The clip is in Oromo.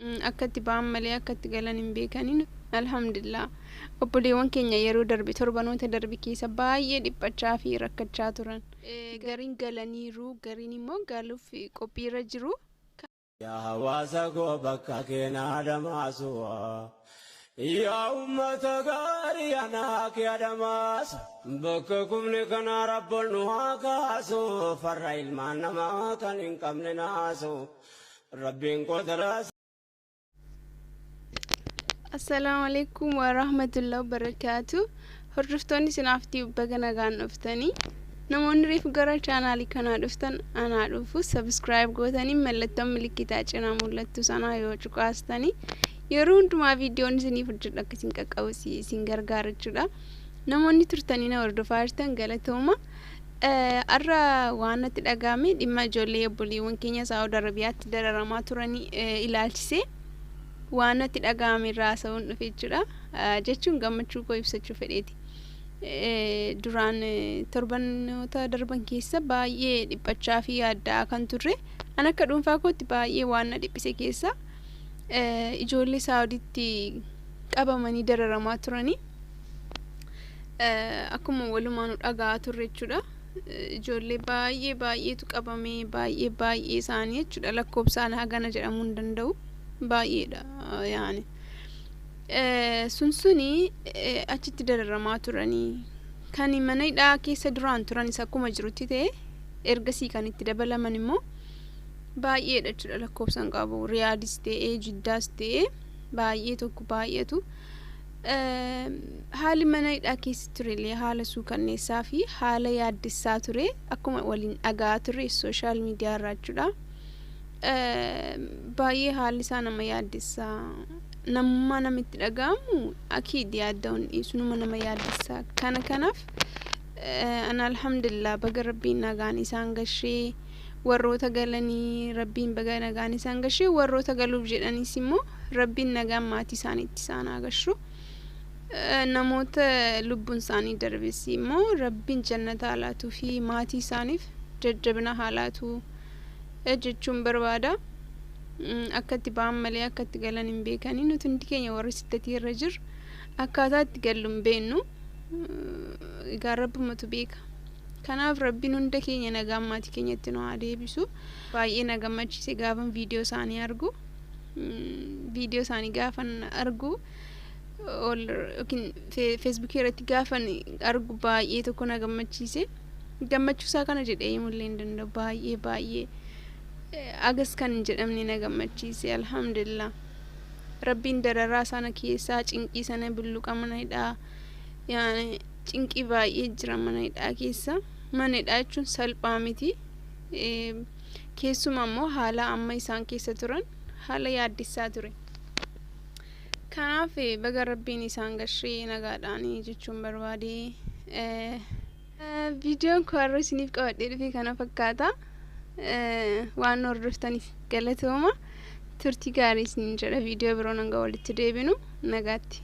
akkatti ba'an malee akkatti galan hin beekanin alhamdulillah obboleewwan keenya yeroo darbe torbanoota darbe keessa baay'ee dhiphachaa fi rakkachaa turan gariin galaniiru gariin immoo galuuf qophiirra jiru yaa hawaasa koo bakka keenaa damaasuwa yaa ummata gaarii anaa kee damaasa bakka kumni kana rabboon nu haa kaasu farra ilmaan namaa kan hin qabne naasu rabbiin qodaraas. Assalamu alaikum wa rahmatullahi wa barakatuh. Hordoftoonni sinaaftii baga nagaan dhuftanii namoonni reef gara chaanaalii kanaa dhuftan anaa dhufu subscribe gootanii mallattoon milikitaa cinaa mul'attu sanaa yoo cuqaastanii yeroo hundumaa viidiyoon isiniif hojjedhu akka isin qaqqabu isin gargaara jechuudha. Namoonni turtanii na hordofaa jirtan galatooma. Arra waan natti dhagahame dhimma ijoollee obboleewwan keenya Saawud Arabiyaatti dararamaa turanii ilaalchisee waan natti dhagahame irraa haasa'uun dhufe jechuudha. Jechuun gammachuu koo ibsachuu fedheeti. Duraan torbanoota darban keessa baay'ee dhiphachaa fi yaaddaa kan turre an akka dhuunfaa kootti baay'ee waan na dhiphise keessa ijoollee Saawuditti qabamanii dararamaa turanii akkuma walumaan dhagahaa turre jechuudha. Ijoollee baay'eetu qabamee baay'ee isaanii jechuudha lakkoofsaan hagana jedhamuu hin danda'u. Baay'eedha yaani suni achitti dararamaa turanii kan mana hidhaa keessa duraan turanis akkuma jirutti ta'e ergasii kan itti dabalaman immoo baay'eedha jechuudha lakkoofsan qabu Riyaadis ta'e Jiddaas ta'e baay'eetu haali mana hidhaa keessa turellee haala suukanneessaa fi haala yaaddessaa ture akkuma waliin dhagahaa turre sooshaal miidiyaa irraa jechuudha. Baay'ee haalli isaa nama yaaddessaa namummaa namitti dhagahamu akiid yaaddaa'uun dhiisnuma nama yaaddessaa kanaaf ana alhamdulillah baga rabbiin nagaan isaan gashee warroota galanii rabbiin baga nagaan isaan gashee warroota galuuf jedhanis immoo rabbiin nagaan maatii isaaniitti isaan agashu namoota lubbuun isaanii darbesi immoo rabbiin jannata haalaatuu fi maatii isaaniif jajjabina haalaatu jechuun barbaada. Akkatti ba'an malee akkatti galan hin beekani nuti hundi keenya warri siddatii irra jirru akkaataa itti gallu hin beeknu egaa rabbumatu beeka. Kanaaf rabbiin hunda keenya nagaan maatii keenyatti nu haa deebisu. Baay'ee na gammachiise gaafan viidiyoo isaanii argu viidiyoo isaanii gaafan argu yookiin feesbuukii irratti gaafan argu baay'ee tokko na gammachiise. Gammachuusaa kana jedhee himullee hin danda'u baay'ee agas kan jedhamne na gammachiise alhamdulillah. Rabbiin dararaa sana keessaa cinqii sana bulluqa mana hidhaa yaani cinqii baay'ee jira mana hidhaa keessa. Mana hidhaa jechuun salphaa miti. Keessumaa immoo haala amma isaan keessa turan haala yaaddessaa ture. Kanaaf baga rabbiin isaan gashee nagaadhaan jechuun barbaade. Viidiyoon koo har'a isiniif qabadhee dhufe kana fakkaata. Waan hordoftaniif galatooma. Turtii gaarii isiniin jedha. Viidiyoo biroon hanga walitti deebinu nagaatti.